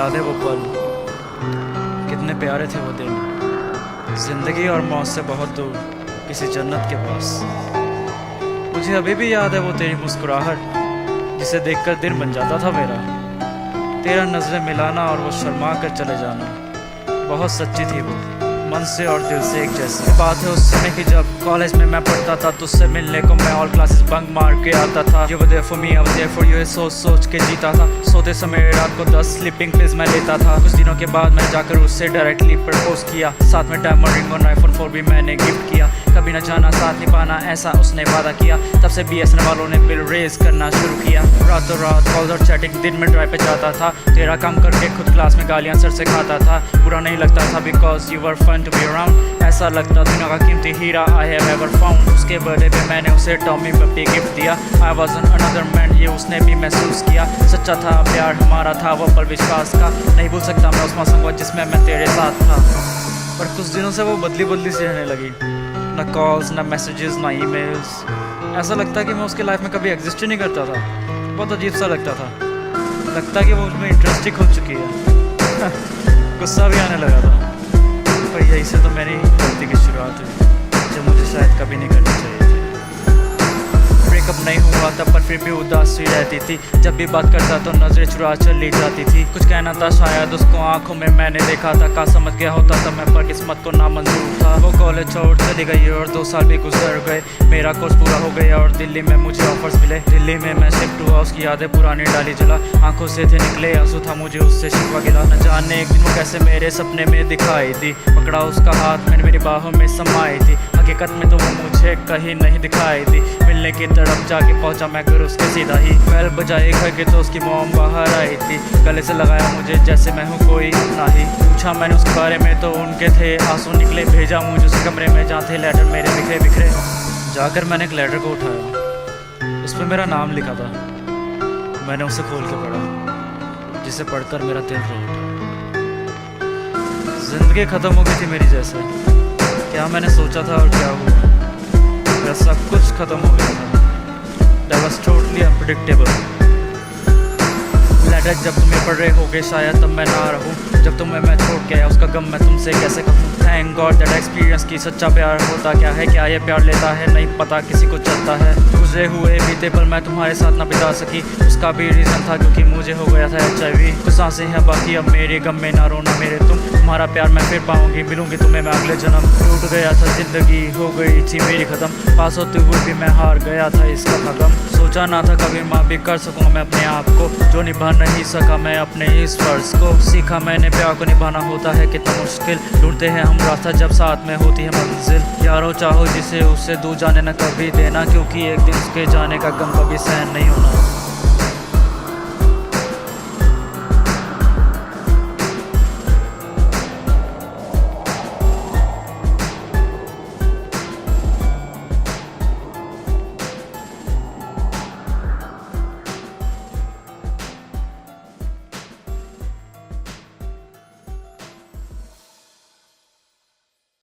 याद है वो पल, कितने प्यारे थे वो दिन। जिंदगी और मौत से बहुत दूर किसी जन्नत के पास। मुझे अभी भी याद है वो तेरी मुस्कुराहट, जिसे देखकर दिन बन जाता था मेरा। तेरा नजरें मिलाना और वो शर्मा कर चले जाना, बहुत सच्ची थी वो, मन से और दिल से एक जैसी। बात है उस समय की जब कॉलेज में मैं पढ़ता था, तुझसे मिलने को मैं ऑल क्लासेस बंक मार के आता था। You were there for me, I was there for you, सोच सोच के जीता था। सोते समय रात को 10 स्लीपिंग पिल्स मैं लेता था। कुछ दिनों के बाद मैं जाकर उससे डायरेक्टली प्रपोज किया, साथ में डायमंड रिंग और iPhone 4 भी मैंने गिफ्ट किया। कभी न जाना साथ निभाना, ऐसा उसने वादा किया। तब से BSNL वालों ने बिल रेज करना शुरू किया। रातों रात कॉल्स और चैटिंग, दिन में ड्राइव पे जाता था। तेरा काम करके खुद क्लास में गालियां सर से खाता था। बुरा नहीं लगता था because you were fun to be around. ऐसा लगता दुनिया का कीमती हीरा आई हैव एवर फाउंड। उसके बर्थडे पे मैंने उसे टॉमी पप्पी गिफ्ट दिया। I was an another man, ये उसने भी महसूस किया। सच्चा था प्यार हमारा, था वो पल विश्वास का। नहीं भूल सकता मैं उस मौसम को जिसमें मैं तेरे साथ था। पर कुछ दिनों से वो बदली बदली सी रहने लगी। ना कॉल्स, ना मैसेजेस, ना ईमेल्स। ऐसा लगता कि मैं उसकी लाइफ में कभी एग्जिस्ट ही नहीं करता था। बहुत अजीब सा लगता था। लगता कि वो उसमें इंटरेस्ट ही खो चुकी है। गुस्सा भी आने लगा था। पर यही से तो मेरी गलती की शुरुआत हुई, जो मुझे शायद कभी नहीं करनी चाहिए थी। ब्रेकअप नहीं हुआ था पर फिर भी उदास ही रहती थी। जब भी बात करता तो नजरें चुरा चली जाती थी। कुछ कहना था शायद उसको आंखों में मैंने देखा था। का समझ गया होता था मैं, पर किस्मत को नामंजूर था। वो कॉलेज छोड़ चली गई और 2 साल भी गुजर गए। मेरा कोर्स पूरा हो गया और दिल्ली में मुझे ऑफर्स मिले। दिल्ली में मैं शिफ्ट हुआ, उसकी यादें पुरानी डाली जला। आंखों से थे निकले आंसू, था मुझे उससे शिकवा गिला। न जाने एक दिन वो कैसे मेरे सपने में दिखाई दी। पकड़ा उसका हाथ, मैंने मेरी बाहों में समाई थी। हकीकत में तो वो मुझे कहीं नहीं दिखाई दी। मिलने की तरफ जाके पहुंचा मैं घर उसके सीधा ही। बैल बजाए घर के तो उसकी मॉम बाहर आई थी। गले से लगाया मुझे जैसे मैं हूँ कोई अपना ही। पूछा मैंने उसके बारे में तो उनके थे आंसू निकले। भेजा मुझे उस कमरे में जहाँ थे लेटर मेरे बिखरे बिखरे। जाकर मैंने एक लेटर को उठाया, उस पर मेरा नाम लिखा था। मैंने उसे खोल के पढ़ा, जिसे पढ़कर मेरा दिल रो उठा। जिंदगी खत्म हो गई थी मेरी जैसे। क्या मैंने सोचा था और क्या हुआ, मेरा सब कुछ खत्म हो गया था। That was totally unpredictable. Letter जब तुम्हें पढ़ रहे होगे शायद तब मैं ना रहूं। जब तुम्हें मैं छोड़ के आया उसका गम मैं तुमसे कैसे कहूँ। थैंक गॉड दैट एक्सपीरियंस की सच्चा प्यार होता क्या है। क्या ये प्यार लेता है नहीं पता, किसी को चलता है। गुजरे हुए बीते पल मैं तुम्हारे साथ ना बिता सकी। उसका भी रीज़न था क्योंकि मुझे हो गया था HIV। कुछ सांसें हैं बाकी अब मेरे गम में, ना रोना मेरे तुम। तुम्हारा प्यार मैं फिर पाऊंगी, मिलूंगी तुम्हें मैं अगले जन्म। टूट गया था जिंदगी, हो गई थी मेरी खत्म। पास होते हुए भी मैं हार गया था इसका था गम। सोचा ना था कभी माँ भी कर सकूँ मैं अपने आप को, जो निभा नहीं सका मैं अपने इस फर्ज को। सीखा मैंने प्यार को निभाना होता है कितना मुश्किल। ढूंढते हैं हम रास्ता जब साथ में होती है मंजिल। यारो चाहो जिसे उससे दूर जाने न कभी देना, क्योंकि एक दिन उसके जाने का गम कभी सहन नहीं होना।